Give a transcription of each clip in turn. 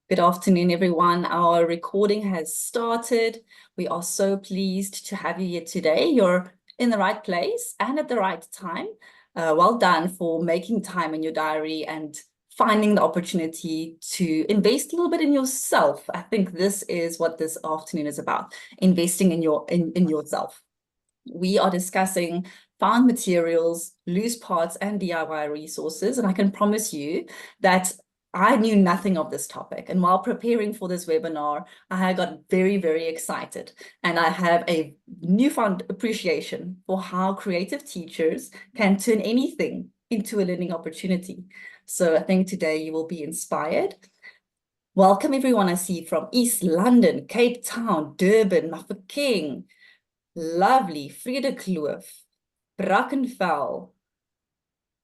Good afternoon, everyone. Our recording has started. We are so pleased to have you here today. You're in the right place and at the right time. Well done for making time in your diary and finding the opportunity to invest a little bit in yourself. I think this is what this afternoon is about, investing in yourself. We are discussing found materials, loose parts, and DIY resources. And I can promise you that I knew nothing of this topic. And while preparing for this webinar, I got very, very excited. And I have a newfound appreciation for how creative teachers can turn anything into a learning opportunity. So I think today you will be inspired. Welcome everyone I see from East London, Cape Town, Durban, Mafeking, lovely, Vredekloof, Brackenfell,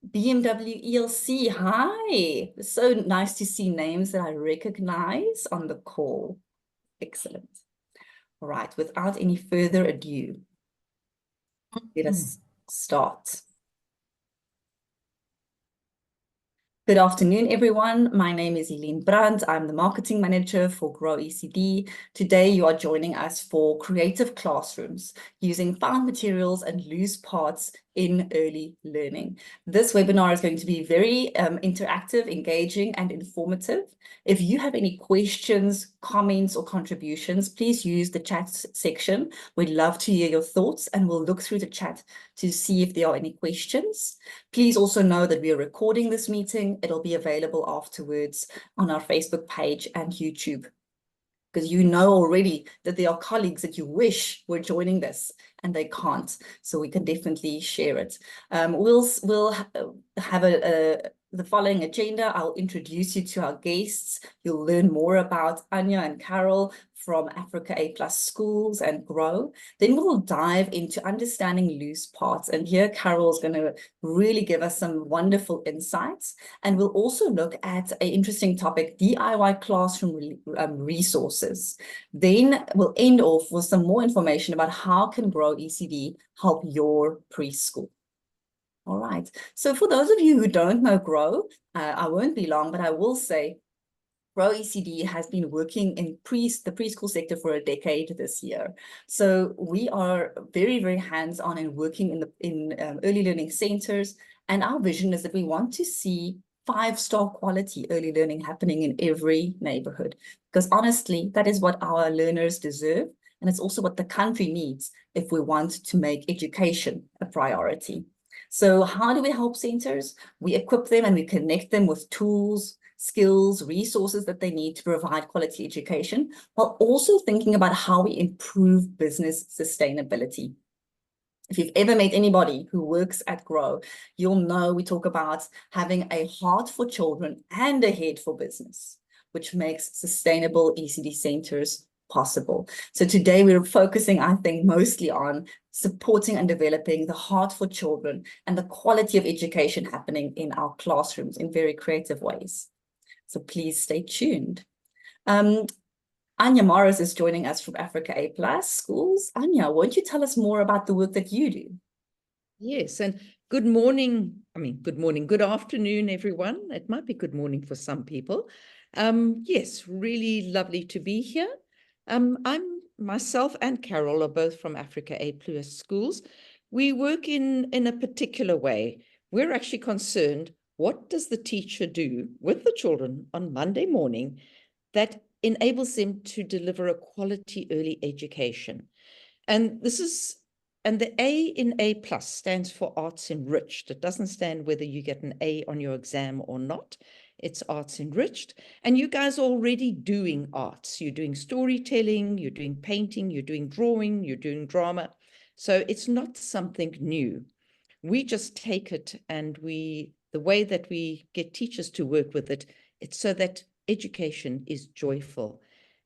BMW ELC, hi. So nice to see names that I recognize on the call. Excellent. All right, without any further ado, let us start. Good afternoon, everyone. My name is Eileen Brandt. I'm the marketing manager for Grow ECD. Today, you are joining us for creative classrooms using found materials and loose parts in early learning. This webinar is going to be very interactive, engaging, and informative. If you have any questions, comments, or contributions, please use the chat section. We'd love to hear your thoughts, and we'll look through the chat to see if there are any questions. Please also know that we are recording this meeting. It'll be available afterwards on our Facebook page and YouTube, because you know already that there are colleagues that you wish were joining this and they can't. So we can definitely share it. We'll have the following agenda. I'll introduce you to our guests. You'll learn more about Anya and Carol from Africa A+ Schools and Grow. Then we'll dive into understanding loose parts. And here Carol's going to really give us some wonderful insights. And we'll also look at an interesting topic, DIY classroom resources. Then we'll end off with some more information about how can Grow ECD help your preschool. All right. So for those of you who don't know Grow, I won't be long, but I will say Grow ECD has been working in the preschool sector for a decade this year. So we are very, very hands-on and working in early learning centers. And our vision is that we want to see 5-star quality early learning happening in every neighborhood. Because honestly, that is what our learners deserve. And it's also what the country needs if we want to make education a priority. So how do we help centers? We equip them and we connect them with tools, skills, resources that they need to provide quality education, while also thinking about how we improve business sustainability. If you've ever met anybody who works at Grow, you'll know we talk about having a heart for children and a head for business, which makes sustainable ECD centers possible. So today we're focusing, I think, mostly on supporting and developing the heart for children and the quality of education happening in our classrooms in very creative ways. So please stay tuned. Anya Morris is joining us from Africa A+ Schools. Anya, won't you tell us more about the work that you do? Yes, and good morning. Good afternoon, everyone. It might be good morning for some people. Yes, really lovely to be here. Myself and Carol are both from Africa A+ Schools. We work in a particular way. We're actually concerned, what does the teacher do with the children on Monday morning that enables them to deliver a quality early education? And the A in A+ stands for Arts Enriched. It doesn't stand whether you get an A on your exam or not. It's Arts Enriched. And you guys are already doing arts. You're doing storytelling, you're doing painting, you're doing drawing, you're doing drama. So it's not something new. We just take it and the way that we get teachers to work with it, it's so that education is joyful.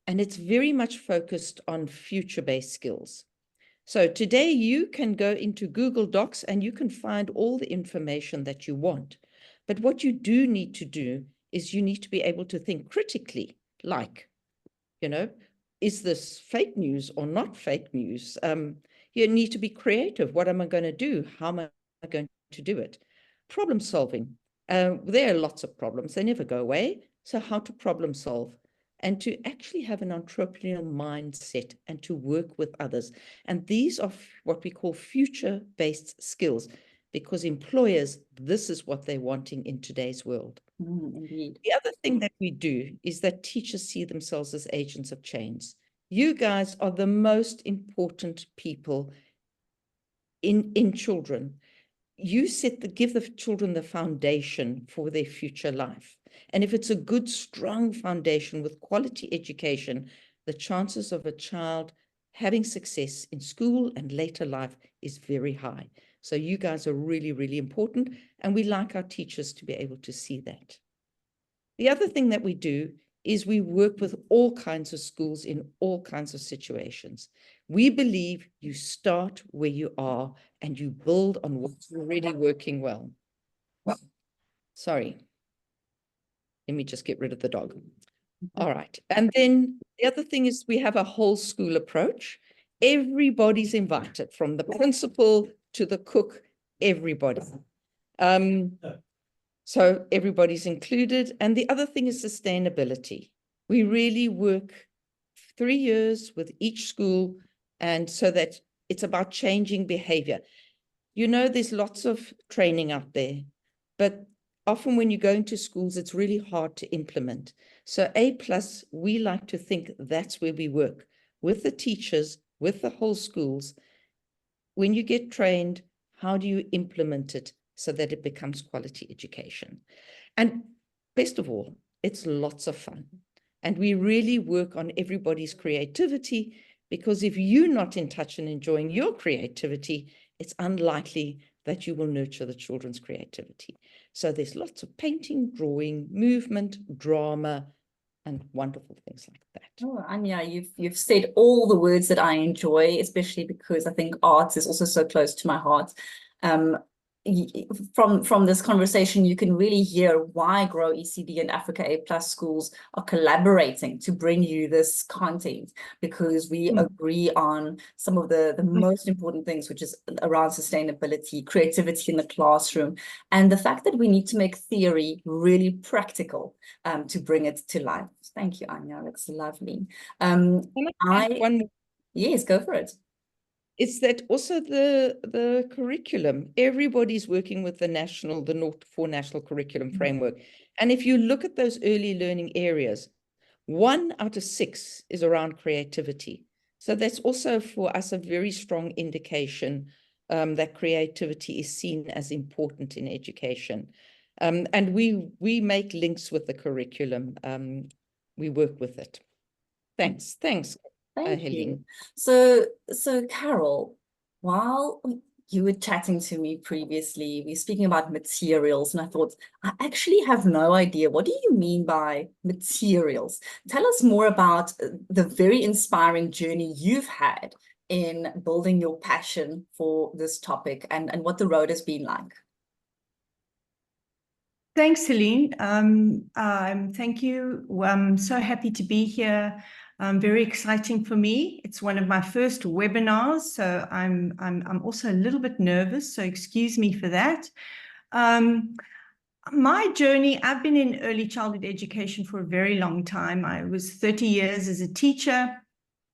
And it's very much focused on future-based skills. So today you can go into Google Docs and you can find all the information that you want. But what you do need to do is you need to be able to think critically, like, is this fake news or not fake news? You need to be creative. What am I going to do? How am I going to do it? Problem solving. There are lots of problems. They never go away. So how to problem solve? and to actually have an entrepreneurial mindset and to work with others. And these are what we call future-based skills, because employers, this is what they're wanting in today's world. Indeed. The other thing that we do is that teachers see themselves as agents of change. You guys are the most important people in children. You give the children the foundation for their future life. And if it's a good, strong foundation with quality education, the chances of a child having success in school and later life is very high. So you guys are really, really important, and we like our teachers to be able to see that. The other thing that we do is we work with all kinds of schools in all kinds of situations. We believe you start where you are and you build on what's already working well. Sorry. Let me just get rid of the dog. All right. And then the other thing is we have a whole school approach. Everybody's invited, from the principal to the cook, everybody. So everybody's included. And the other thing is sustainability. We really work 3 years with each school, and so that it's about changing behavior. You know, there's lots of training out there, but often when you go into schools, it's really hard to implement. So A+, we like to think that's where we work with the teachers, with the whole schools. When you get trained, how do you implement it so that it becomes quality education? And best of all, it's lots of fun. And we really work on everybody's creativity, because if you're not in touch and enjoying your creativity, it's unlikely that you will nurture the children's creativity. So there's lots of painting, drawing, movement, drama, and wonderful things like that. Oh, Anya, you've said all the words that I enjoy, especially because I think arts is also so close to my heart. From this conversation, you can really hear why Grow ECD and Africa A+ schools are collaborating to bring you this content, because we agree on some of the most important things, which is around sustainability, creativity in the classroom, and the fact that we need to make theory really practical to bring it to life. Thank you, Anya. That's lovely. Yes, go for it. It's that also the curriculum, everybody's working with the 0-4 national curriculum framework. And if you look at those early learning areas, 1 out of 6 is around creativity. So that's also for us a very strong indication that creativity is seen as important in education. And we make links with the curriculum. We work with it. Thanks. Thank you. So Carol, while you were chatting to me previously, we were speaking about materials, and I thought, I actually have no idea. What do you mean by materials? Tell us more about the very inspiring journey you've had in building your passion for this topic, and what the road has been like. Thanks, Helene. Thank you. I'm so happy to be here. Very exciting for me. It's one of my first webinars, so I'm also a little bit nervous, so excuse me for that. My journey, I've been in early childhood education for a very long time. I was 30 years as a teacher,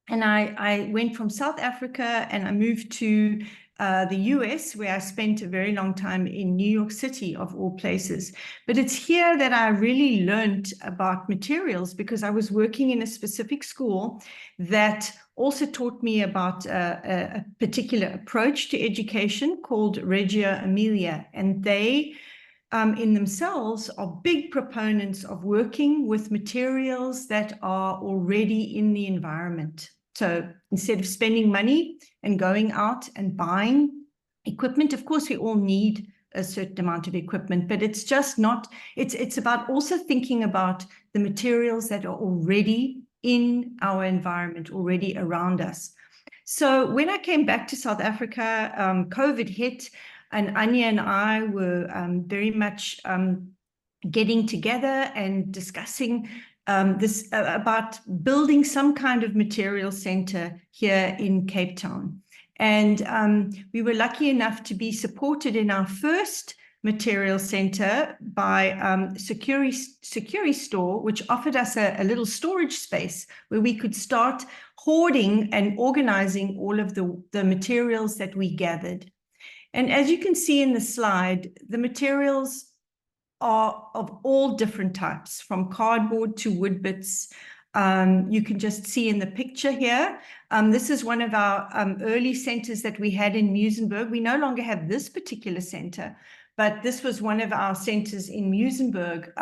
and I went from South Africa and I moved to the US, where I spent a very long time in New York City, of all places. But it's here that I really learned about materials, because I was working in a specific school that also taught me about a particular approach to education called Reggio Emilia. And they, in themselves, are big proponents of working with materials that are already in the environment. So instead of spending money and going out and buying equipment, of course, we all need a certain amount of equipment, but it's just not, it's about also thinking about the materials that are already in our environment, already around us. So when I came back to South Africa, COVID hit, and Anya and I were very much getting together and discussing this about building some kind of material center here in Cape Town. And we were lucky enough to be supported in our first material center by Security Store, which offered us a little storage space where we could start hoarding and organizing all of the materials that we gathered. And as you can see in the slide, the materials are of all different types, from cardboard to wood bits. You can just see in the picture here. This is one of our early centers that we had in Muizenberg. We no longer have this particular center, but this was one of our centers in Muizenberg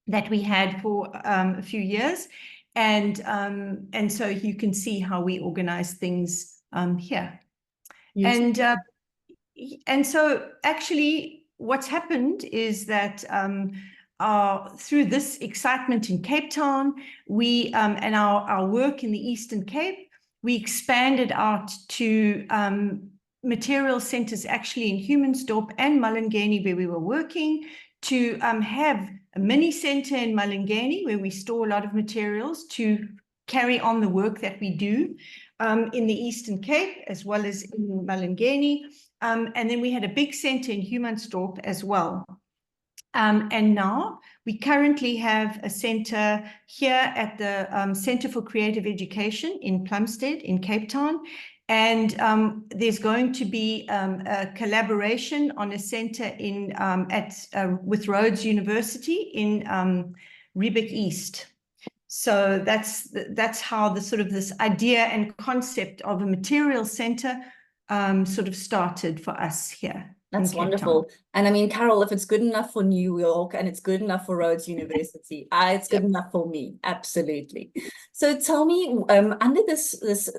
that we had for a few years. And so you can see how we organize things here. And so actually what's happened is that through this excitement in Cape Town, we and our work in the Eastern Cape, we expanded out to material centers actually in Humansdorp and Malangeni, where we were working, to have a mini center in Malangeni where we store a lot of materials to carry on the work that we do in the Eastern Cape as well as in Malangeni. And then we had a big center in Humansdorp as well. And now we currently have a center here at the Center for Creative Education in Plumstead in Cape Town. And there's going to be a collaboration on a center in with Rhodes University in Riebeek East. So that's how the sort of this idea and concept of a material center sort of started for us here. That's wonderful. And I mean, Carol, if it's good enough for New York and it's good enough for Rhodes University, it's good enough for me. Absolutely. So tell me, under this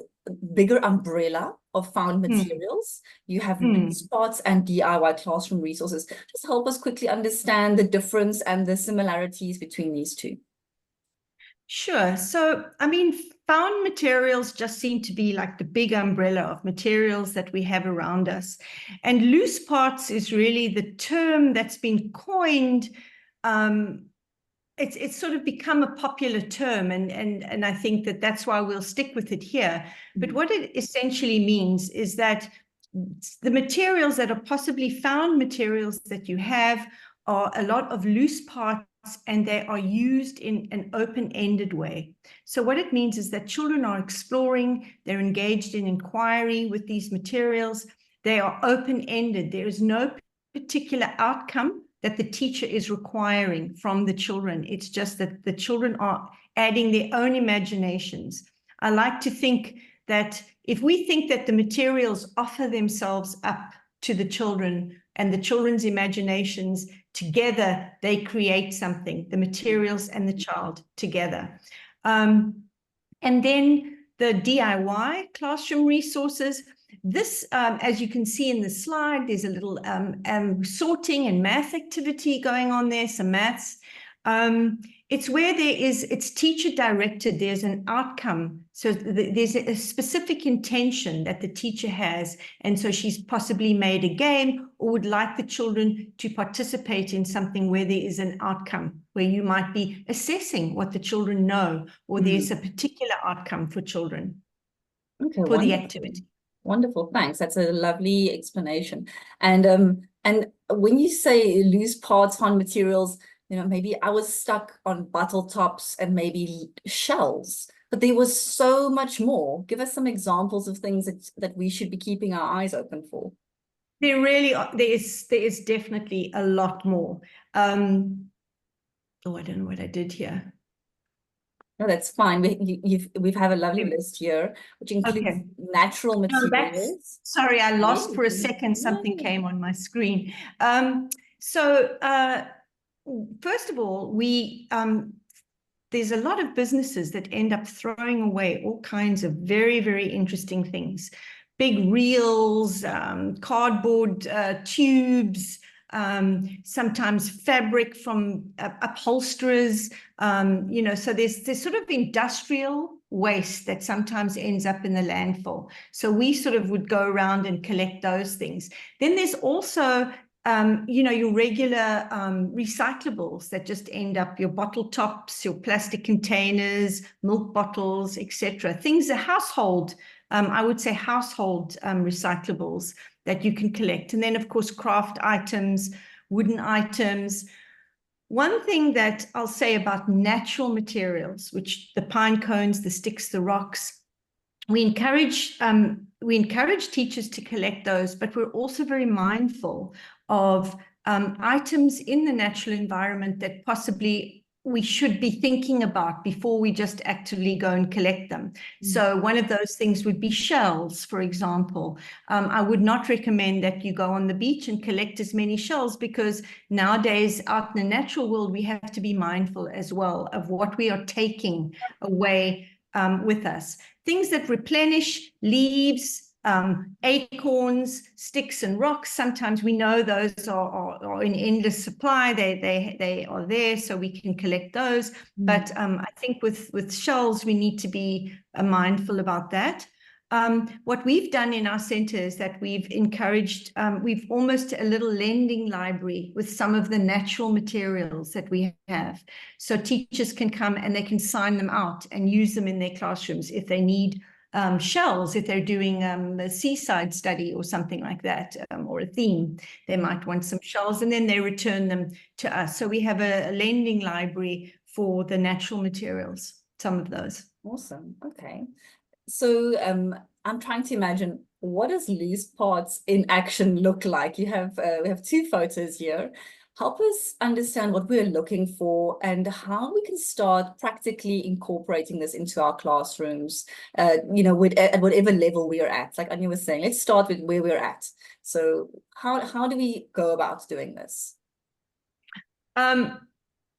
bigger umbrella of found materials, you have loose parts and DIY classroom resources. Just help us quickly understand the difference and the similarities between these two. Sure. So, I mean, found materials just seem to be like the big umbrella of materials that we have around us. And loose parts is really the term that's been coined. It's sort of become a popular term, and I think that's why we'll stick with it here. But what it essentially means is that the materials that are possibly found materials that you have are a lot of loose parts, and they are used in an open-ended way. So what it means is that children are exploring, they're engaged in inquiry with these materials, they are open-ended. There is no particular outcome that the teacher is requiring from the children. It's just that the children are adding their own imaginations. I like to think that if we think that the materials offer themselves up to the children and the children's imaginations, together they create something, the materials and the child together. And then the DIY classroom resources. This, as you can see in the slide, there's a little sorting and math activity going on there, some maths. It's where it's teacher directed, there's an outcome. So there's a specific intention that the teacher has. And so she's possibly made a game or would like the children to participate in something where there is an outcome, where you might be assessing what the children know, or there's a particular outcome for children for the activity. Wonderful, thanks. That's a lovely explanation. And when you say loose parts, found materials, you know, maybe I was stuck on bottle tops and maybe shells, but there was so much more. Give us some examples of things that we should be keeping our eyes open for. There really are, there is definitely a lot more. Oh, I don't know what I did here. No, that's fine. We have a lovely list here, which includes natural materials. Sorry, I lost for a second. Something came on my screen. First of all, there's a lot of businesses that end up throwing away all kinds of very, very interesting things. Big reels, cardboard tubes, sometimes fabric from upholsterers, you know, so there's sort of industrial waste that sometimes ends up in the landfill. So we sort of would go around and collect those things. Then there's also you know, your regular recyclables that just end up, your bottle tops, your plastic containers, milk bottles, etc. Things are household, I would say household recyclables that you can collect. And then, of course, craft items, wooden items. One thing that I'll say about natural materials, which the pine cones, the sticks, the rocks, we encourage teachers to collect those, but we're also very mindful of items in the natural environment that possibly we should be thinking about before we just actively go and collect them. So one of those things would be shells, for example. I would not recommend that you go on the beach and collect as many shells, because nowadays out in the natural world, we have to be mindful as well of what we are taking away with us. Things that replenish, leaves, acorns, sticks and rocks. Sometimes we know those are in endless supply. They are there, so we can collect those. But I think with shells, we need to be mindful about that. What we've done in our center is that we've encouraged, we've almost a little lending library with some of the natural materials that we have. So teachers can come and they can sign them out and use them in their classrooms if they need shells, if they're doing a seaside study or something like that, or a theme, they might want some shells, and then they return them to us. So we have a lending library for the natural materials, some of those. Awesome. Okay. So I'm trying to imagine, what does loose parts in action look like? You have we have two photos here. Help us understand what we're looking for and how we can start practically incorporating this into our classrooms, you know, at whatever level we are at. Like Anya was saying, let's start with where we're at. So how do we go about doing this? Well,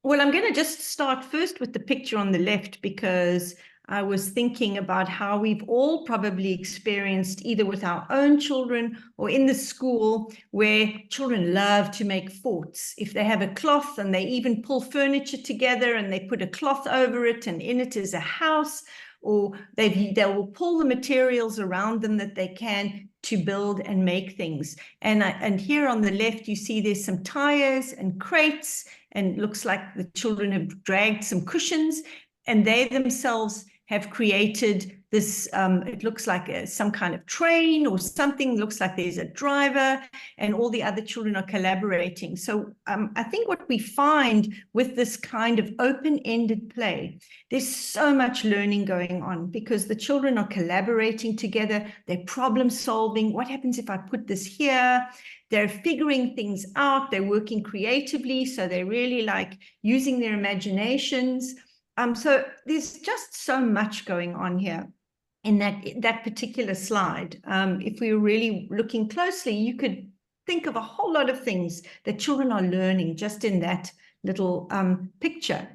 I'm going to just start first with the picture on the left, because I was thinking about how we've all probably experienced, either with our own children or in the school, where children love to make forts. If they have a cloth, and they even pull furniture together and they put a cloth over it, and in it is a house, or they will pull the materials around them that they can to build and make things. And here on the left, you see there's some tires and crates, and it looks like the children have dragged some cushions, and they themselves have created this, it looks like some kind of train or something. It looks like there's a driver, and all the other children are collaborating. So I think what we find with this kind of open-ended play, there's so much learning going on, because the children are collaborating together. They're problem solving. What happens if I put this here? They're figuring things out. They're working creatively. So they're really like using their imaginations. So there's just so much going on here in that particular slide. If we were really looking closely, you could think of a whole lot of things that children are learning just in that little picture.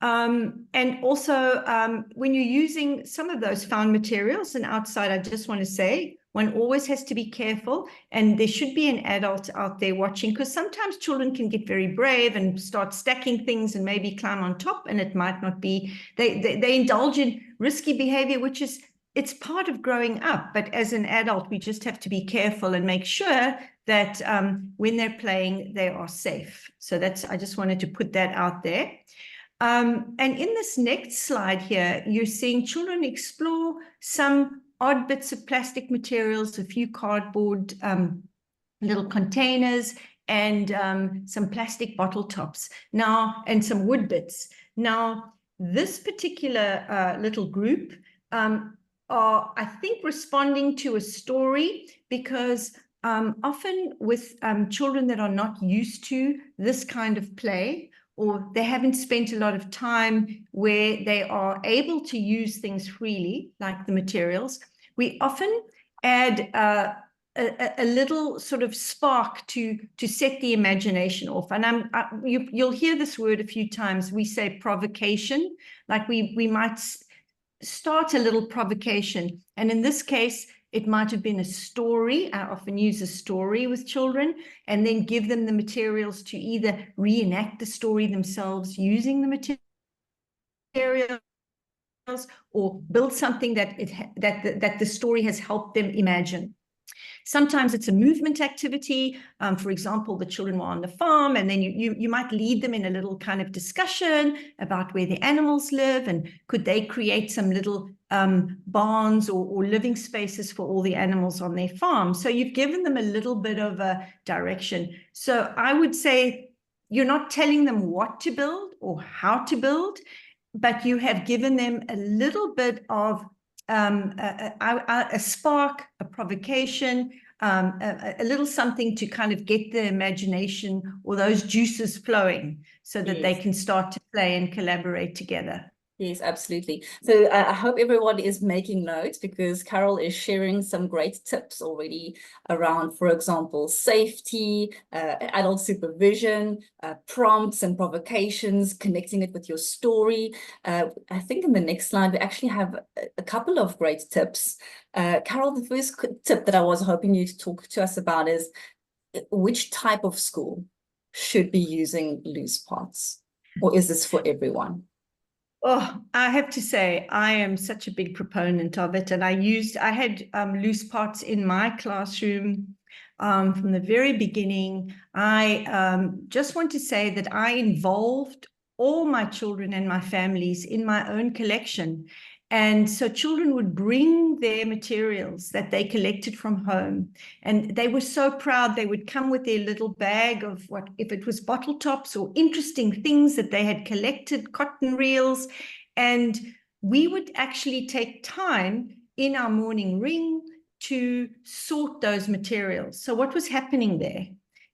And also, when you're using some of those found materials, and outside, I just want to say, one always has to be careful, and there should be an adult out there watching, because sometimes children can get very brave and start stacking things and maybe climb on top, and it might not be, they indulge in risky behavior, which is, it's part of growing up. But as an adult, we just have to be careful and make sure that when they're playing, they are safe. So I just wanted to put that out there. And in this next slide here, you're seeing children explore some odd bits of plastic materials, a few cardboard little containers, and some plastic bottle tops now, and some wood bits. Now, this particular little group are, I think, responding to a story, because often with children that are not used to this kind of play, or they haven't spent a lot of time where they are able to use things freely, like the materials, we often add a little sort of spark to set the imagination off. And you'll hear this word a few times. We say provocation, like we might start a little provocation. And in this case, it might have been a story. I often use a story with children, and then give them the materials to either reenact the story themselves using the materials, or build something that the story has helped them imagine. Sometimes it's a movement activity. For example, the children were on the farm, and then you might lead them in a little kind of discussion about where the animals live, and could they create some little barns or living spaces for all the animals on their farm. So you've given them a little bit of a direction. So I would say you're not telling them what to build or how to build, but you have given them a little bit of a spark, a provocation, a little something to kind of get the imagination or those juices flowing so that they can start to play and collaborate together. Yes, absolutely. So I hope everyone is making notes, because Carol is sharing some great tips already around, for example, safety, adult supervision, prompts and provocations, connecting it with your story. I think in the next slide, we actually have a couple of great tips. Carol, the first tip that I was hoping you to talk to us about is which type of school should be using loose parts, or is this for everyone? Oh, I have to say, I am such a big proponent of it. And I had loose parts in my classroom from the very beginning. I just want to say that I involved all my children and my families in my own collection. And so children would bring their materials that they collected from home. And they were so proud. They would come with their little bag of what, if it was bottle tops or interesting things that they had collected, cotton reels. And we would actually take time in our morning ring to sort those materials. So what was happening there?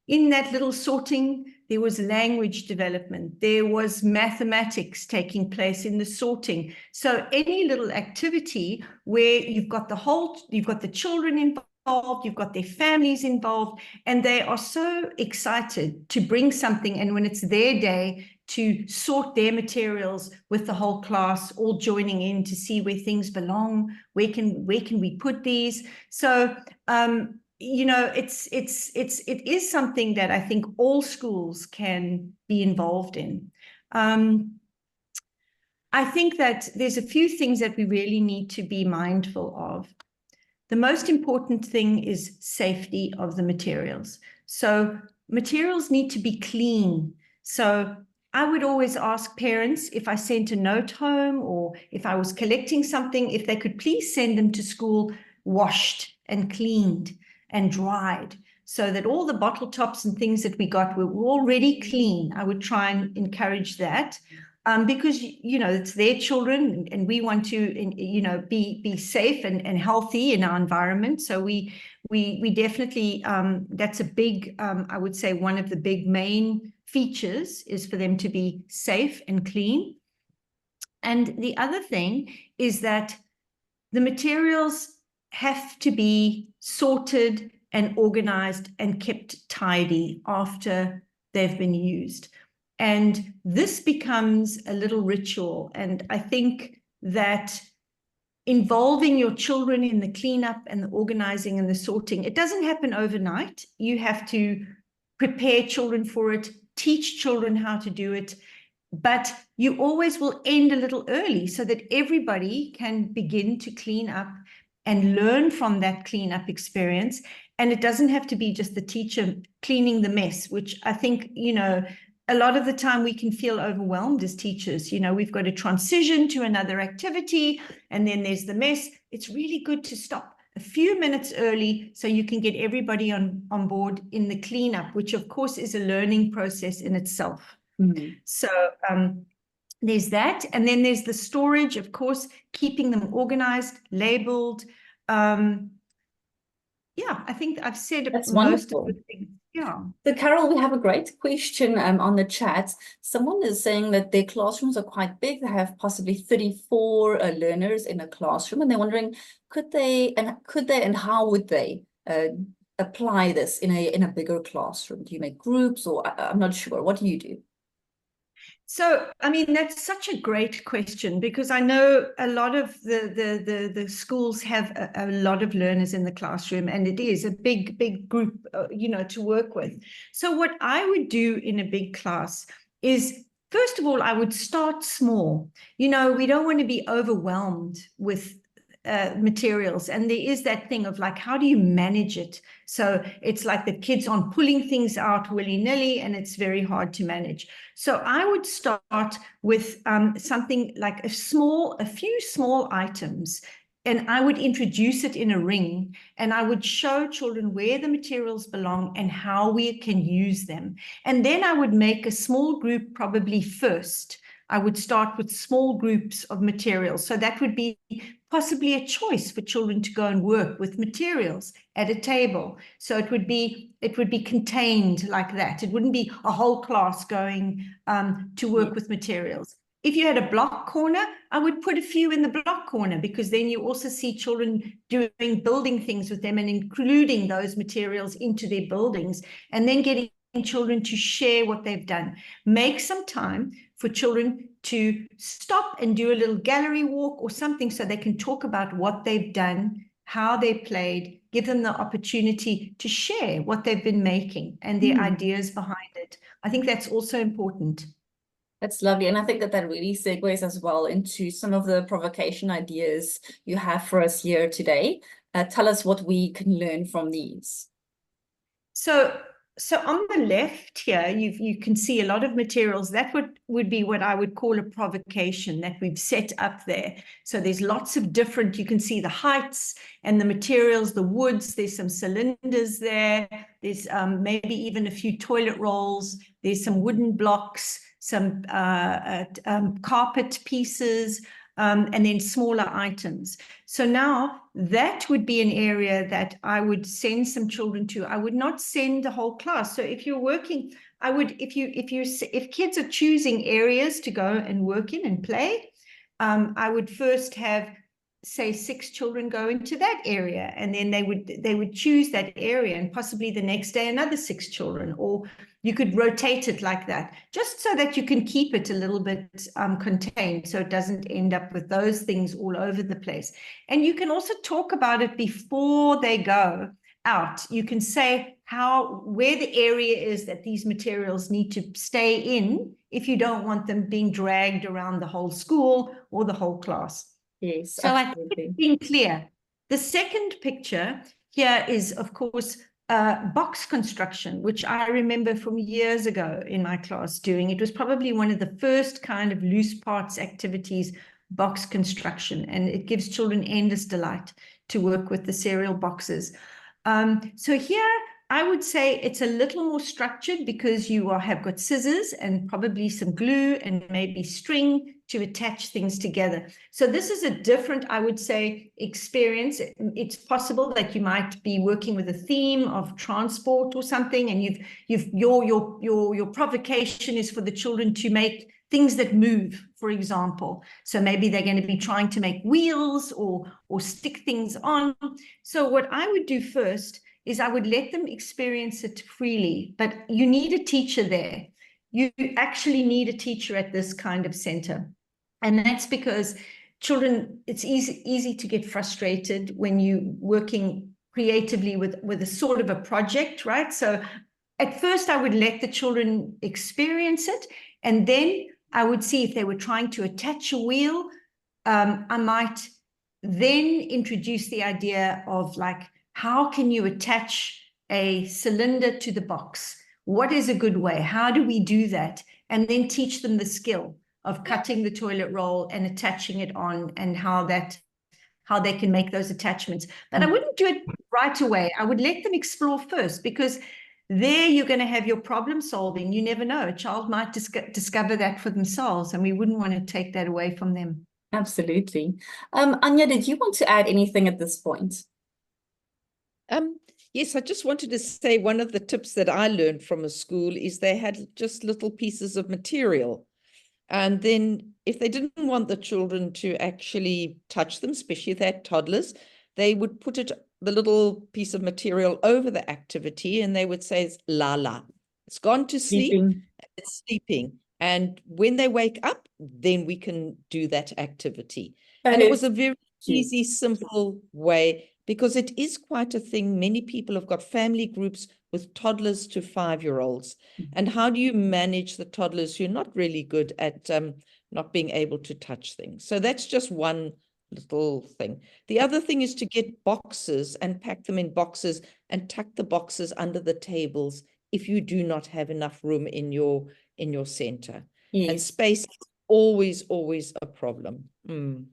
In that little sorting, there was language development. There was mathematics taking place in the sorting. So any little activity where you've got the children involved, you've got their families involved, and they are so excited to bring something. And when it's their day, to sort their materials with the whole class, all joining in to see where things belong, where can we put these? So you know, it is something that I think all schools can be involved in. I think that there's a few things that we really need to be mindful of. The most important thing is safety of the materials. So materials need to be clean. So I would always ask parents, if I sent a note home or if I was collecting something, if they could please send them to school washed and cleaned and dried, so that all the bottle tops and things that we got were already clean. I would try and encourage that. Because, you know, it's their children and we want to, you know, be safe and healthy in our environment. So we definitely, that's a big, I would say one of the big main features is for them to be safe and clean. And the other thing is that the materials have to be sorted and organized and kept tidy after they've been used. And this becomes a little ritual. And I think that involving your children in the cleanup and the organizing and the sorting, it doesn't happen overnight. You have to prepare children for it, teach children how to do it, but you always will end a little early so that everybody can begin to clean up and learn from that cleanup experience. And it doesn't have to be just the teacher cleaning the mess, which I think, you know, a lot of the time we can feel overwhelmed as teachers. You know, we've got to transition to another activity and then there's the mess. It's really good to stop a few minutes early so you can get everybody on board in the cleanup, which of course is a learning process in itself. Mm-hmm. So there's that. And then there's the storage, of course, keeping them organized, labeled. Yeah, I think I've said That's most wonderful. of the things. Yeah. So Carol, we have a great question on the chat. Someone is saying that their classrooms are quite big. They have possibly 34 learners in a classroom, and they're wondering, could they and how would they apply this in a bigger classroom? Do you make groups, or I'm not sure. What do you do? So, I mean, that's such a great question, because I know a lot of the schools have a lot of learners in the classroom, and it is a big group, you know, to work with. So what I would do in a big class is, first of all, I would start small. You know, we don't want to be overwhelmed with materials, and there is that thing of like, how do you manage it? So it's like the kids aren't pulling things out willy-nilly, and it's very hard to manage. So I would start with something like a few small items, and I would introduce it in a ring, and I would show children where the materials belong and how we can use them. And then I would make a small group probably first. I would start with small groups of materials. So that would be possibly a choice for children to go and work with materials at a table. So it would be contained like that. It wouldn't be a whole class going to work with materials. If you had a block corner, I would put a few in the block corner, because then you also see children building things with them and including those materials into their buildings, and then getting children to share what they've done. Make some time for children to stop and do a little gallery walk or something, so they can talk about what they've done, how they played, give them the opportunity to share what they've been making and their ideas behind it. I think that's also important. That's lovely. And I think that really segues as well into some of the provocation ideas you have for us here today. Tell us what we can learn from these. So on the left here, you can see a lot of materials. That would be what I would call a provocation that we've set up there. So there's lots of different, you can see the heights and the materials, the woods, there's some cylinders there. There's maybe even a few toilet rolls. There's some wooden blocks, some carpet pieces, and then smaller items. So now that would be an area that I would send some children to. I would not send the whole class. So if you're working, I would, if kids are choosing areas to go and work in and play, I would first have, say, 6 children go into that area, and then they would choose that area, and possibly the next day another 6 children, or you could rotate it like that, just so that you can keep it a little bit contained, so it doesn't end up with those things all over the place. And you can also talk about it before they go out. You can say where the area is that these materials need to stay in, if you don't want them being dragged around the whole school or the whole class. Yes, so absolutely. I think it's being clear. The second picture here is, of course, box construction, which I remember from years ago in my class doing. It was probably one of the first kind of loose parts activities, box construction, and it gives children endless delight to work with the cereal boxes. So here, I would say it's a little more structured, because you have got scissors and probably some glue and maybe string to attach things together. So this is a different, I would say, experience. It's possible that you might be working with a theme of transport or something, and your provocation is for the children to make things that move, for example. So maybe they're going to be trying to make wheels or stick things on. So what I would do first is I would let them experience it freely, but you need a teacher there. You actually need a teacher at this kind of center. And that's because children, it's easy to get frustrated when you're working creatively with a sort of a project, right? So at first I would let the children experience it, and then I would see if they were trying to attach a wheel. I might then introduce the idea of, like, how can you attach a cylinder to the box? What is a good way? How do we do that? And then teach them the skill of cutting the toilet roll and attaching it on, and how they can make those attachments. But I wouldn't do it right away. I would let them explore first, because there you're going to have your problem solving. You never know. A child might discover that for themselves, and we wouldn't want to take that away from them. Absolutely. Anya, did you want to add anything at this point? Yes, I just wanted to say one of the tips that I learned from a school is they had just little pieces of material. And then if they didn't want the children to actually touch them, especially if they had toddlers, they would put the little piece of material over the activity, and they would say, la la, it's gone to sleep, it's sleeping. And when they wake up, then we can do that activity. And it was a very easy, simple way, because it is quite a thing. Many people have got family groups with toddlers to 5-year-olds. And how do you manage the toddlers who are not really good at not being able to touch things? So that's just one little thing. The other thing is to get boxes and pack them in boxes and tuck the boxes under the tables if you do not have enough room in your center. And Yes. space is always a problem.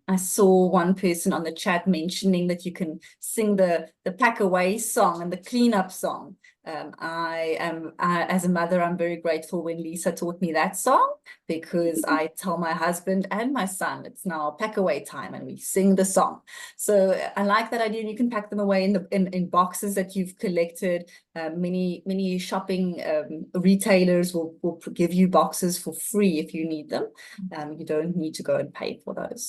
I saw one person on the chat mentioning that you can sing the pack away song and the cleanup song. As a mother, I'm very grateful when Lisa taught me that song, because I tell my husband and my son it's now pack away time and we sing the song. So I like that idea. You can pack them away in boxes that you've collected. Many shopping retailers will give you boxes for free if you need them. You don't need to go and pay for those.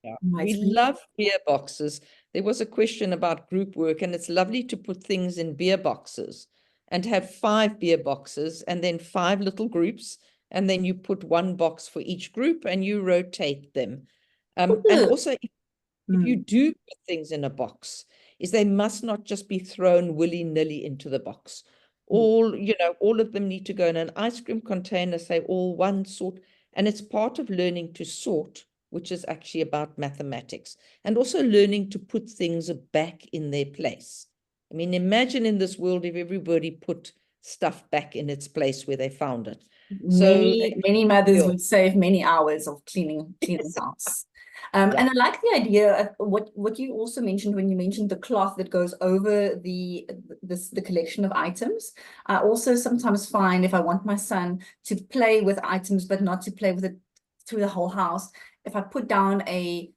Yeah. We love beer boxes. There was a question about group work, and it's lovely to put things in beer boxes and have 5 beer boxes and then 5 little groups, and then you put 1 box for each group and you rotate them. And also, if you do put things in a box, is they must not just be thrown willy-nilly into the box. All of them need to go in an ice cream container, say all one sort, and it's part of learning to sort, which is actually about mathematics, and also learning to put things back in their place. I mean, imagine in this world if everybody put stuff back in its place where they found it. Many mothers would save many hours of cleaning house. And I like the idea of what you also mentioned when you mentioned the cloth that goes over the collection of items. I also sometimes find if I want my son to play with items but not to play with it through the whole house, if I put down a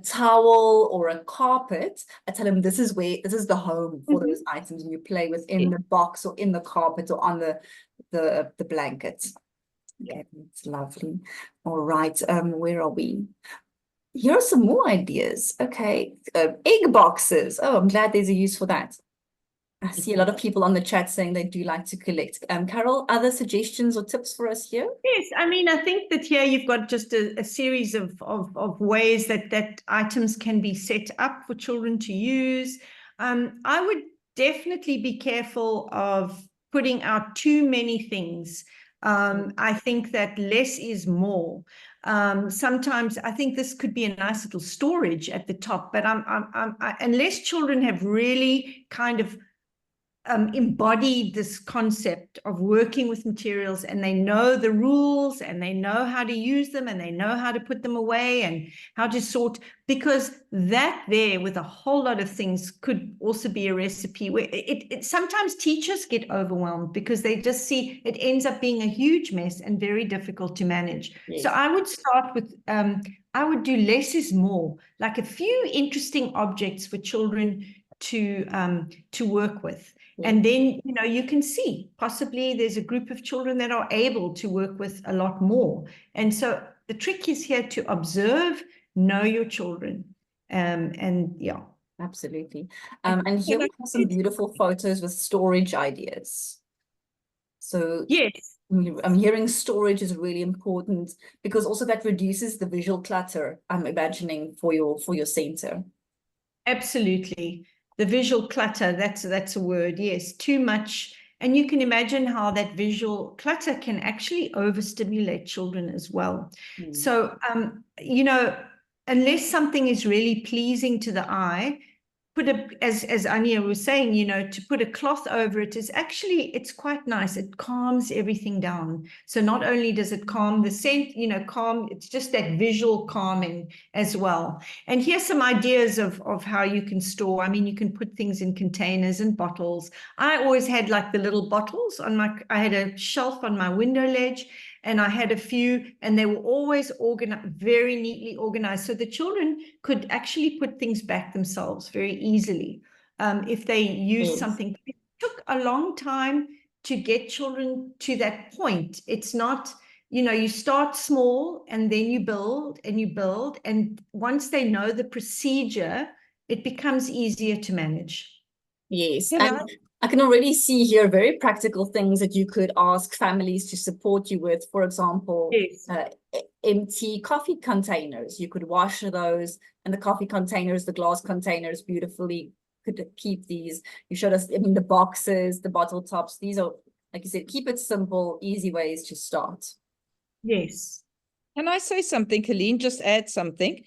towel or a carpet, I tell him this is the home for those items, and you play within the box or in the carpet or on the blankets. Okay, it's lovely. All right, where are we? Here are some more ideas. Okay, egg boxes. Oh, I'm glad there's a use for that. I see a lot of people on the chat saying they do like to collect. Carol, other suggestions or tips for us here? Yes, I mean, I think that here you've got just a series of ways that items can be set up for children to use. I would definitely be careful of putting out too many things. I think that less is more. Sometimes I think this could be a nice little storage at the top, but unless children have really kind of embodied this concept of working with materials, and they know the rules and they know how to use them and they know how to put them away and how to sort, because that there with a whole lot of things could also be a recipe where it sometimes teachers get overwhelmed because they just see it ends up being a huge mess and very difficult to manage. Yes. So I would start with I would do less is more, like a few interesting objects for children to work with. And then, you can see possibly there's a group of children that are able to work with a lot more. And so the trick is here to observe, know your children. And yeah. Absolutely. And here we have some beautiful photos with storage ideas. So yes, I'm hearing storage is really important because also that reduces the visual clutter, I'm imagining, for your center. Absolutely. The visual clutter, that's a word, yes, too much. And you can imagine how that visual clutter can actually overstimulate children as well. So, unless something is really pleasing to the eye, as Anya was saying, to put a cloth over it is actually, it's quite nice. It calms everything down. So not only does it calm the scent, calm, it's just that visual calming as well. And here's some ideas of how you can store. I mean, you can put things in containers and bottles. I always had like the little bottles I had a shelf on my window ledge, and I had a few, and they were always organized, very neatly organized. So the children could actually put things back themselves very easily if they used something. It took a long time to get children to that point. It's not, you start small and then you build and you build. And once they know the procedure, it becomes easier to manage. Yes, and I can already see here very practical things that you could ask families to support you with. For example, empty coffee containers. You could wash those, and the coffee containers, the glass containers, beautifully could keep these. You showed us, the boxes, the bottle tops. These are, like you said, keep it simple, easy ways to start. Yes. Can I say something, Colleen? Just add something.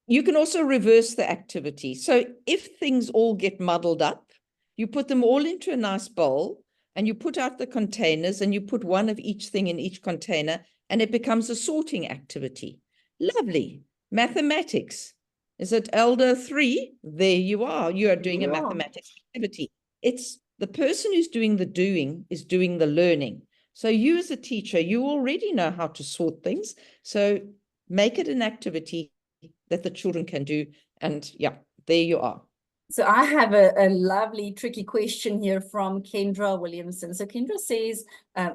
You can also reverse the activity. So if things all get muddled up, you put them all into a nice bowl and you put out the containers and you put one of each thing in each container and it becomes a sorting activity. Lovely. Mathematics. Is it Elder 3? There you are. You are doing a mathematics activity. It's the person who's doing the doing is doing the learning. So you as a teacher, you already know how to sort things. So make it an activity that the children can do. And yeah, there you are. So I have a lovely, tricky question here from Kendra Williamson. So Kendra says,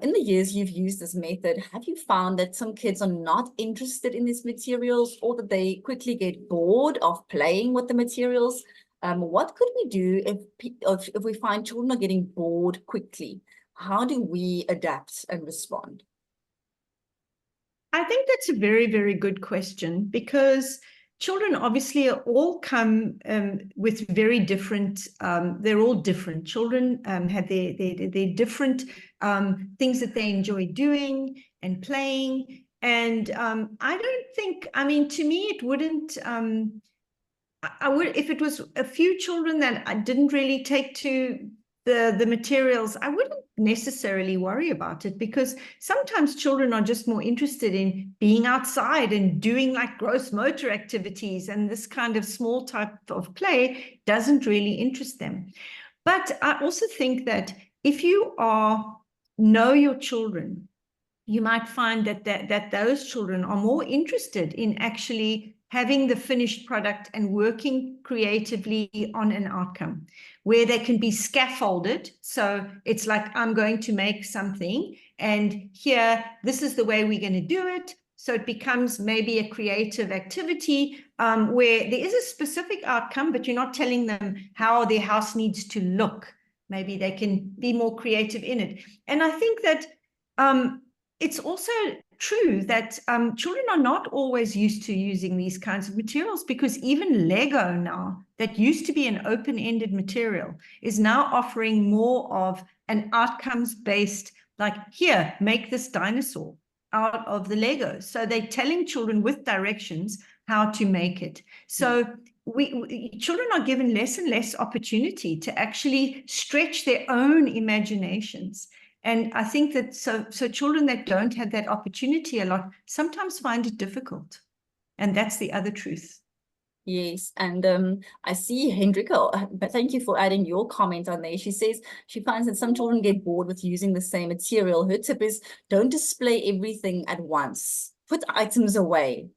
in the years you've used this method, have you found that some kids are not interested in these materials or that they quickly get bored of playing with the materials? What could we do if we find children are getting bored quickly? How do we adapt and respond? I think that's a very, very good question, because children obviously all come with very different, they're all different. Children have their different things that they enjoy doing and playing. And I don't think, I mean, to me, it wouldn't, I would, if it was a few children that I didn't really take to the materials, I wouldn't necessarily worry about it, because sometimes children are just more interested in being outside and doing like gross motor activities, and this kind of small type of play doesn't really interest them. But I also think that if you know your children, you might find that those children are more interested in actually having the finished product and working creatively on an outcome where they can be scaffolded. So it's like, I'm going to make something, and here, this is the way we're going to do it. So it becomes maybe a creative activity where there is a specific outcome, but you're not telling them how their house needs to look. Maybe they can be more creative in it. And I think that it's also true that children are not always used to using these kinds of materials, because even Lego now, that used to be an open-ended material, is now offering more of an outcomes-based, like, here, make this dinosaur out of the Lego. So they're telling children with directions how to make it. So children are given less and less opportunity to actually stretch their own imaginations. And I think that so children that don't have that opportunity a lot sometimes find it difficult. And that's the other truth. Yes, and I see Hendrika, but thank you for adding your comment on there. She says she finds that some children get bored with using the same material. Her tip is, don't display everything at once. Put items away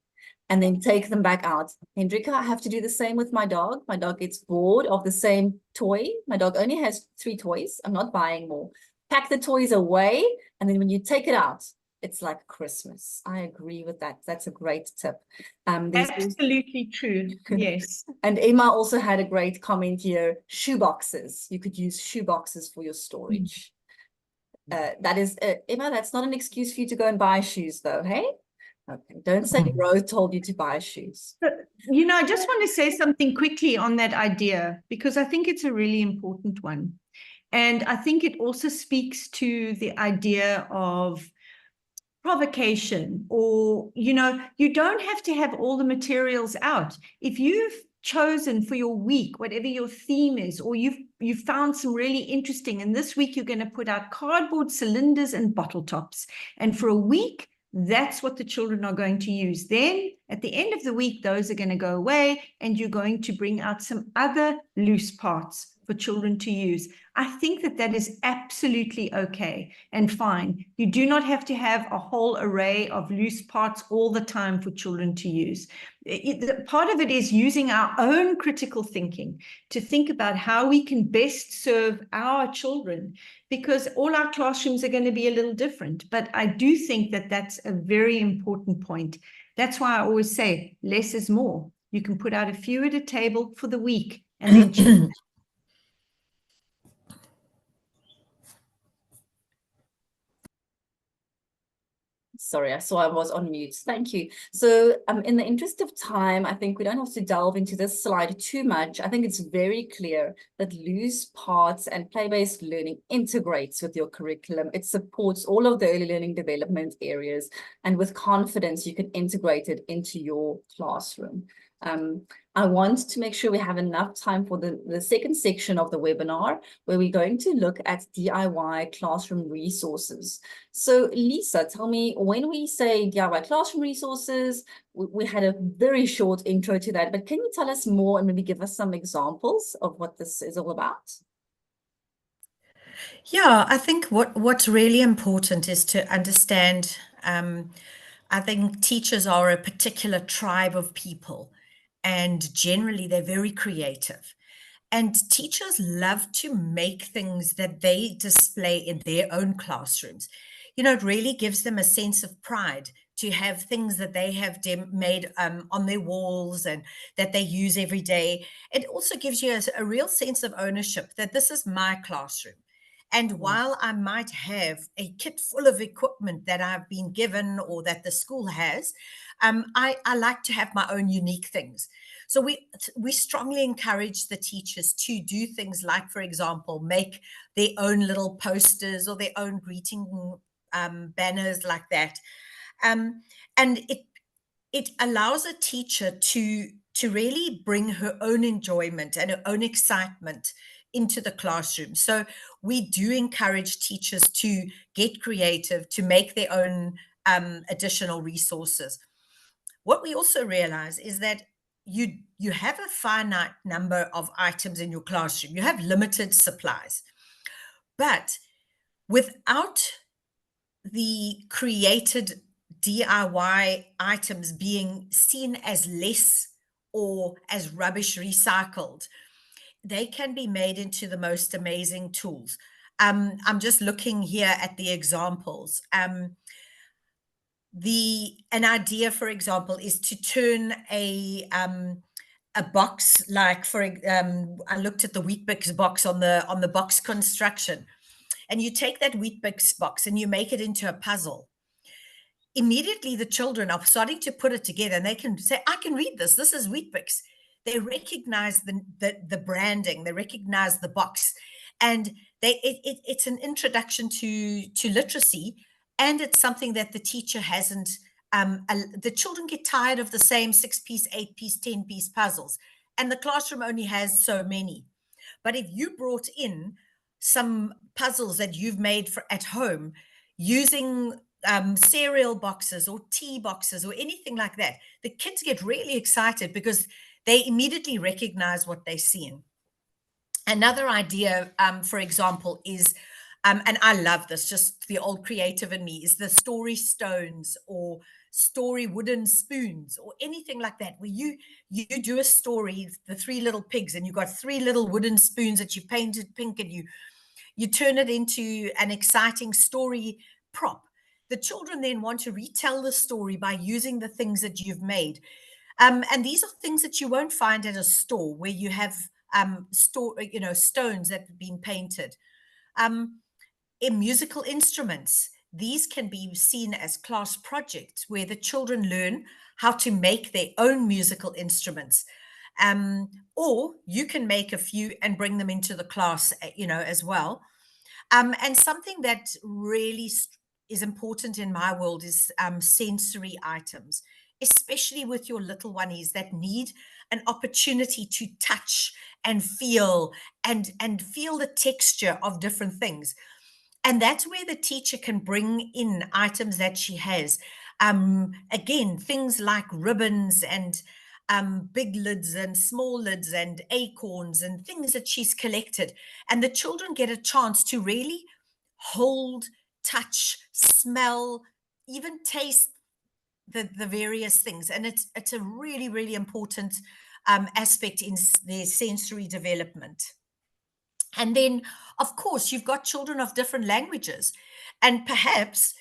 and then take them back out. Hendrika, I have to do the same with my dog. My dog gets bored of the same toy. My dog only has 3 toys. I'm not buying more. Pack the toys away, and then when you take it out, it's like Christmas. I agree with that. That's a great tip. Absolutely true. Yes. And Emma also had a great comment here. Shoe boxes. You could use shoe boxes for your storage. That is, Emma, that's not an excuse for you to go and buy shoes, though, hey? Okay, don't say Ro told you to buy shoes. You know, I just want to say something quickly on that idea, because I think it's a really important one. And I think it also speaks to the idea of provocation, or, you know, you don't have to have all the materials out. If you've chosen for your week, whatever your theme is, or you've found some really interesting, and this week you're going to put out cardboard cylinders and bottle tops, and for a week, that's what the children are going to use. Then at the end of the week, those are going to go away, and you're going to bring out some other loose parts for children to use. I think that is absolutely okay and fine. You do not have to have a whole array of loose parts all the time for children to use. Part of it is using our own critical thinking to think about how we can best serve our children, because all our classrooms are going to be a little different. But I do think that that's a very important point. That's why I always say less is more. You can put out a few at a table for the week and then Sorry, I saw I was on mute. Thank you. So in the interest of time, I think we don't have to delve into this slide too much. I think it's very clear that loose parts and play-based learning integrates with your curriculum. It supports all of the early learning development areas, and with confidence, you can integrate it into your classroom. I want to make sure we have enough time for the second section of the webinar, where we're going to look at DIY classroom resources. So Lisa, tell me, when we say DIY classroom resources, we had a very short intro to that, but can you tell us more and maybe give us some examples of what this is all about? Yeah, I think what's really important is to understand, I think teachers are a particular tribe of people, and generally they're very creative. And teachers love to make things that they display in their own classrooms. You know, it really gives them a sense of pride to have things that they have made on their walls and that they use every day. It also gives you a real sense of ownership that this is my classroom. And while I might have a kit full of equipment that I've been given or that the school has, I like to have my own unique things. So we strongly encourage the teachers to do things like, for example, make their own little posters or their own greeting banners like that. And it allows a teacher to really bring her own enjoyment and her own excitement into the classroom. So we do encourage teachers to get creative, to make their own additional resources. What we also realize is that you have a finite number of items in your classroom. You have limited supplies. But without the created DIY items being seen as less or as rubbish recycled, they can be made into the most amazing tools. I'm just looking here at the examples. An idea, for example, is to turn a box, like I looked at the Weet-Bix box on the box construction, and you take that Weet-Bix box and you make it into a puzzle. Immediately the children are starting to put it together and they can say, I can read this. This is Weet-Bix. They recognize the branding, they recognize the box, and it's an introduction to literacy, and it's something that the teacher hasn't. The children get tired of the same 6-piece, 8-piece, 10-piece puzzles, and the classroom only has so many. But if you brought in some puzzles that you've made at home using cereal boxes or tea boxes or anything like that, the kids get really excited because they immediately recognize what they're seeing. Another idea, for example, is, and I love this, just the old creative in me, is the story stones or story wooden spoons or anything like that, where you do a story, the 3 little pigs, and you've got 3 little wooden spoons that you've painted pink, and you turn it into an exciting story prop. The children then want to retell the story by using the things that you've made. And these are things that you won't find at a store where you have stones that have been painted. In musical instruments, these can be seen as class projects where the children learn how to make their own musical instruments. Or you can make a few and bring them into the class, as well. And something that really is important in my world is sensory items, especially with your little oneies that need an opportunity to touch and feel and feel the texture of different things. And that's where the teacher can bring in items that she has. Again, things like ribbons and big lids and small lids and acorns and things that she's collected. And the children get a chance to really hold, touch, smell, even taste the various things. And it's a really, really important aspect in their sensory development. And then, of course, you've got children of different languages. And perhaps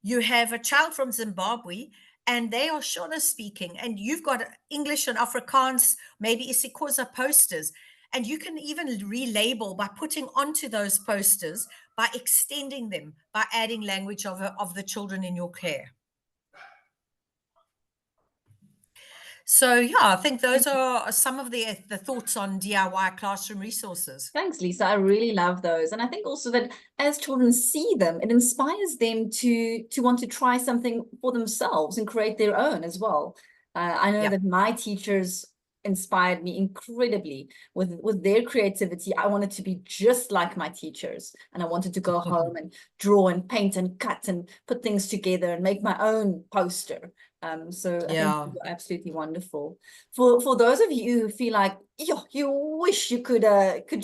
you have a child from Zimbabwe and they are Shona speaking, and you've got English and Afrikaans, maybe isiXhosa posters. And you can even relabel by putting onto those posters, by extending them, by adding language of the children in your care. So yeah, I think those are some of the thoughts on DIY classroom resources. Thanks, Lisa. I really love those. And I think also that as children see them, it inspires them to want to try something for themselves and create their own as well. I know Yeah. that my teachers inspired me incredibly with their creativity. I wanted to be just like my teachers, and I wanted to go home and draw and paint and cut and put things together and make my own poster. So I think Yeah. you're absolutely wonderful. For those of you who feel like you wish you could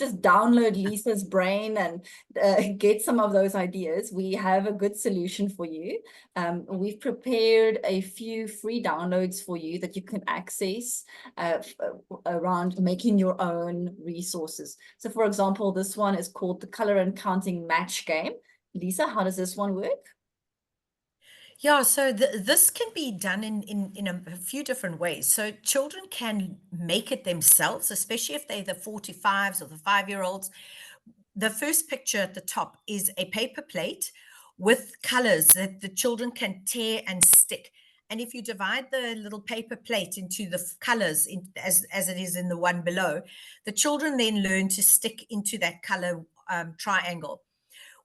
just download Lisa's brain and get some of those ideas, we have a good solution for you. We've prepared a few free downloads for you that you can access around making your own resources. So for example, this one is called the Color and Counting Match Game. Lisa, how does this one work? Yeah, so this can be done in a few different ways. So children can make it themselves, especially if they're the 4 to 5s or the 5-year-olds. The first picture at the top is a paper plate with colors that the children can tear and stick. And if you divide the little paper plate into the colors as it is in the one below, the children then learn to stick into that color triangle.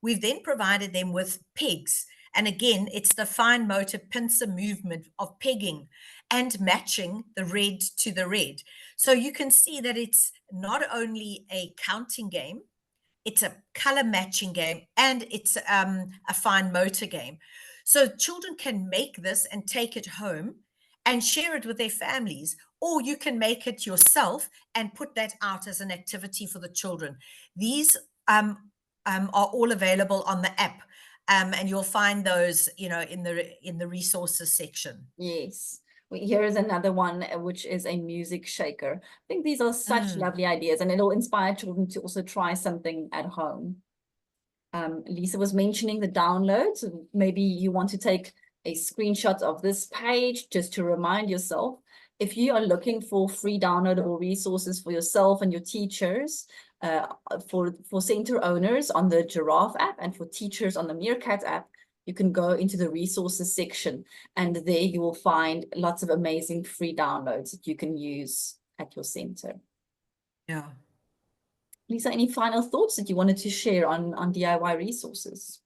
We've then provided them with pegs. And again, it's the fine motor pincer movement of pegging and matching the red to the red. So you can see that it's not only a counting game, it's a color matching game, and it's a fine motor game. So children can make this and take it home and share it with their families, or you can make it yourself and put that out as an activity for the children. These are all available on the app, and you'll find those, in the resources section. Yes. Here is another one, which is a music shaker. I think these are such lovely ideas, and it'll inspire children to also try something at home. Lisa was mentioning the downloads. Maybe you want to take a screenshot of this page just to remind yourself. If you are looking for free downloadable resources for yourself and your teachers, for center owners on the Giraffe app and for teachers on the Meerkat app, you can go into the resources section, and there you will find lots of amazing free downloads that you can use at your center. Yeah. Lisa, any final thoughts that you wanted to share on DIY resources?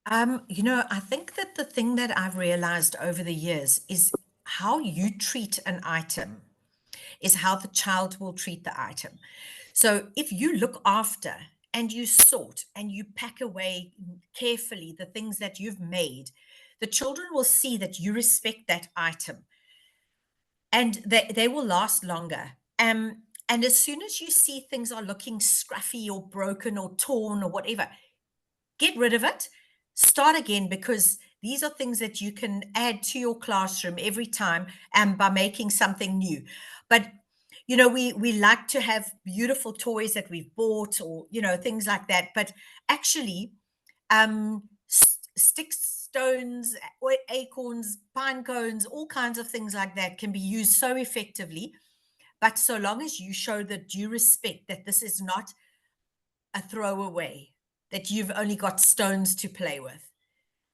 I think that the thing that I've realized over the years is how you treat an item is how the child will treat the item. So if you look after and you sort and you pack away carefully the things that you've made, the children will see that you respect that item, and they will last longer. And as soon as you see things are looking scruffy or broken or torn or whatever, get rid of it, start again, because these are things that you can add to your classroom every time, and by making something new. But we like to have beautiful toys that we've bought, or things like that, but actually sticks, stones, acorns, pine cones, all kinds of things like that can be used so effectively. But so long as you show the due respect that this is not a throwaway, that you've only got stones to play with,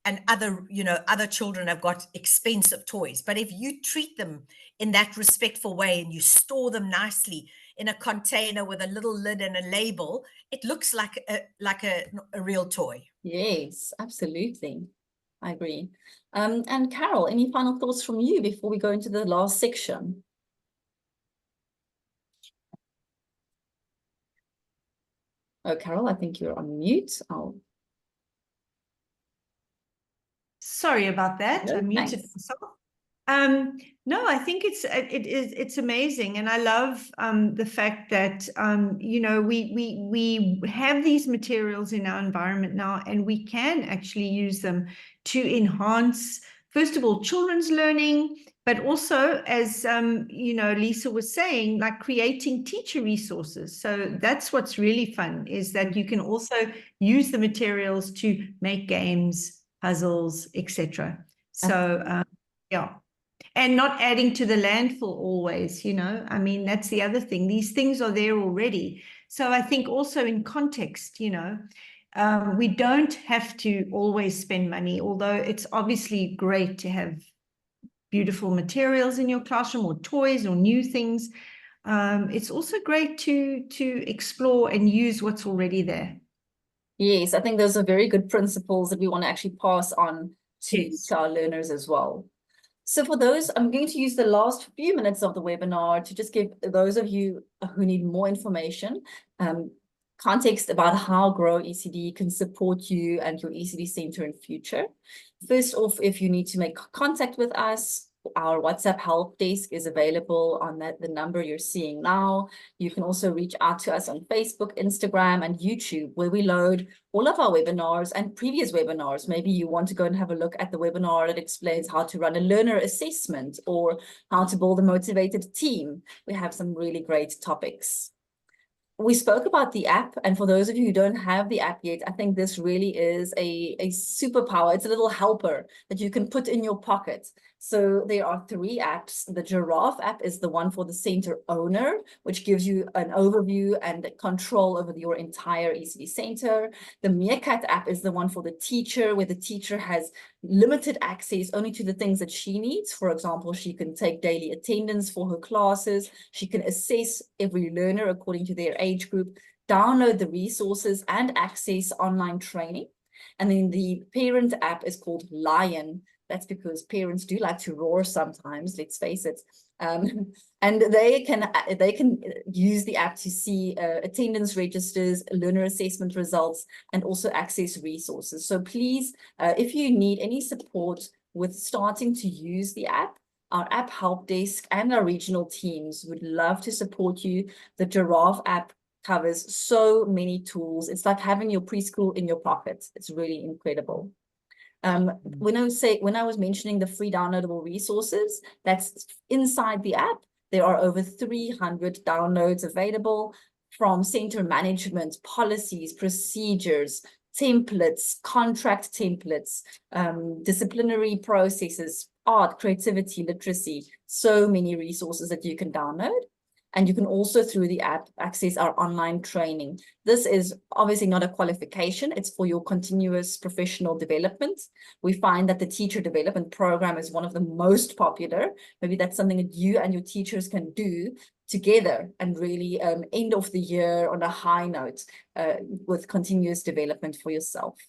and other children have got expensive toys. But if you treat them in that respectful way and you store them nicely in a container with a little lid and a label, it looks like a real toy. Yes, absolutely. I agree. And Carol, any final thoughts from you before we go into the last section? Oh, Carol, I think you're on mute. Sorry about that. No, I muted thanks. myself. No, I think it's amazing, and I love the fact that we have these materials in our environment now, and we can actually use them to enhance, first of all, children's learning, but also, as Lisa was saying, like creating teacher resources. So that's what's really fun, is that you can also use the materials to make games, puzzles, etc. So yeah. And not adding to the landfill always, I mean, that's the other thing. These things are there already. So I think also in context, we don't have to always spend money, although it's obviously great to have beautiful materials in your classroom, or toys, or new things. It's also great to explore and use what's already there. Yes, I think those are very good principles that we want to actually pass on to Yes. our learners as well. So for those, I'm going to use the last few minutes of the webinar to just give those of you who need more information, context about how Grow ECD can support you and your ECD center in future. First off, if you need to make contact with us, our WhatsApp help desk is available on the number you're seeing now. You can also reach out to us on Facebook, Instagram, and YouTube, where we load all of our webinars and previous webinars. Maybe you want to go and have a look at the webinar that explains how to run a learner assessment or how to build a motivated team. We have some really great topics. We spoke about the app, and for those of you who don't have the app yet, I think this really is a superpower. It's a little helper that you can put in your pocket. So there are 3 apps. The Giraffe app is the one for the center owner, which gives you an overview and control over your entire ECD center. The Meerkat app is the one for the teacher, where the teacher has limited access only to the things that she needs. For example, she can take daily attendance for her classes. She can assess every learner according to their age group, download the resources and access online training. And then the parent app is called Lion. That's because parents do like to roar sometimes, let's face it. And they can use the app to see attendance registers, learner assessment results, and also access resources. So please, if you need any support with starting to use the app, our app help desk and our regional teams would love to support you. The Giraffe app covers so many tools. It's like having your preschool in your pocket. It's really incredible. When I was mentioning the free downloadable resources, that's inside the app. There are over 300 downloads available, from center management, policies, procedures, templates, contract templates, disciplinary processes, art, creativity, literacy, so many resources that you can download. And you can also, through the app, access our online training. This is obviously not a qualification. It's for your continuous professional development. We find that the teacher development program is one of the most popular. Maybe that's something that you and your teachers can do together and really end off the year on a high note with continuous development for yourself.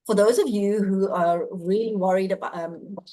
For those of you who are really worried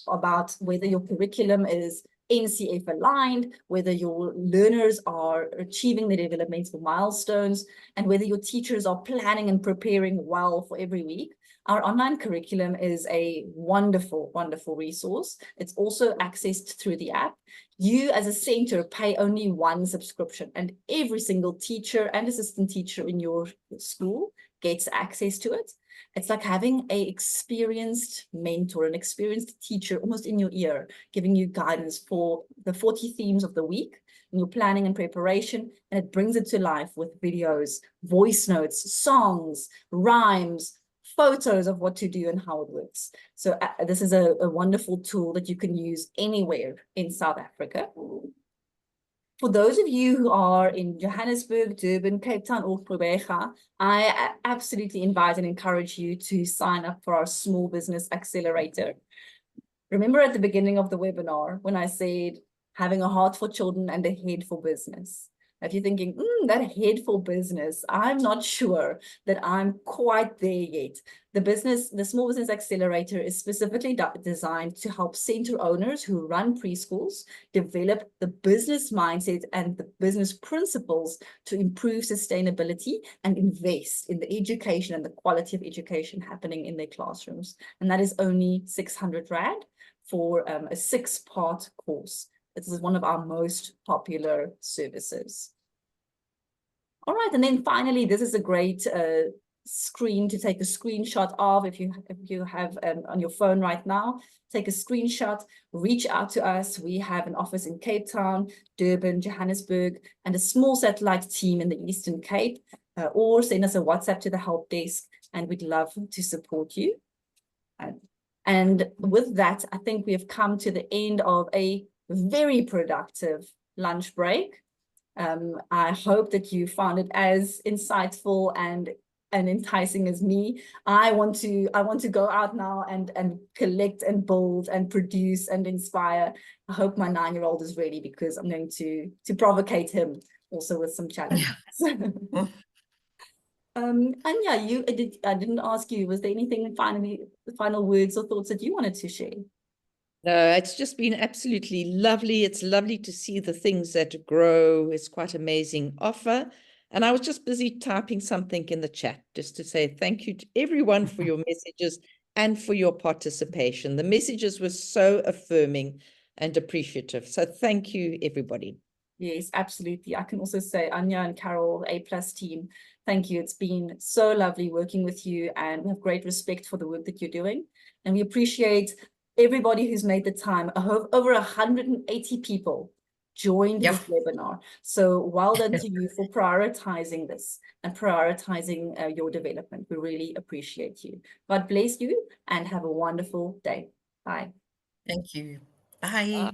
about whether your curriculum is NCF aligned, whether your learners are achieving their developmental milestones, and whether your teachers are planning and preparing well for every week, our online curriculum is a wonderful, wonderful resource. It's also accessed through the app. You as a center pay only 1 subscription, and every single teacher and assistant teacher in your school gets access to it. It's like having an experienced mentor, an experienced teacher almost in your ear, giving you guidance for the 40 themes of the week in your planning and preparation, and it brings it to life with videos, voice notes, songs, rhymes, photos of what to do and how it works. So this is a wonderful tool that you can use anywhere in South Africa. For those of you who are in Johannesburg, Durban, Cape Town, or Provocation, I absolutely invite and encourage you to sign up for our Small Business Accelerator. Remember at the beginning of the webinar when I said having a heart for children and a head for business? If you're thinking, that head for business, I'm not sure that I'm quite there yet. The Small Business Accelerator is specifically designed to help center owners who run preschools develop the business mindset and the business principles to improve sustainability and invest in the education and the quality of education happening in their classrooms. And that is only 600 Rand for a 6-part course. This is one of our most popular services. All right, and then finally, this is a great screen to take a screenshot of. If you have on your phone right now, take a screenshot, reach out to us. We have an office in Cape Town, Durban, Johannesburg, and a small satellite team in the Eastern Cape, or send us a WhatsApp to the help desk, and we'd love to support you. And with that, I think we have come to the end of a very productive lunch break. I hope that you found it as insightful and enticing as me. I want to go out now and collect and build and produce and inspire. I hope my 9-year-old is ready, because I'm going to provocate him also with some challenges. Yeah. And yeah, I didn't ask you, was there anything final words or thoughts that you wanted to share? No, it's just been absolutely lovely. It's lovely to see the things that grow. It's quite amazing offer. And I was just busy typing something in the chat just to say thank you to everyone for your messages and for your participation. The messages were so affirming and appreciative. So thank you, everybody. Yes, absolutely. I can also say Anya and Carol, A+ team, thank you. It's been so lovely working with you, and we have great respect for the work that you're doing. And we appreciate everybody who's made the time. Over 180 people joined Yep. this webinar. So well done to you for prioritizing this and prioritizing your development. We really appreciate you. God bless you and have a wonderful day. Bye. Thank you. Bye.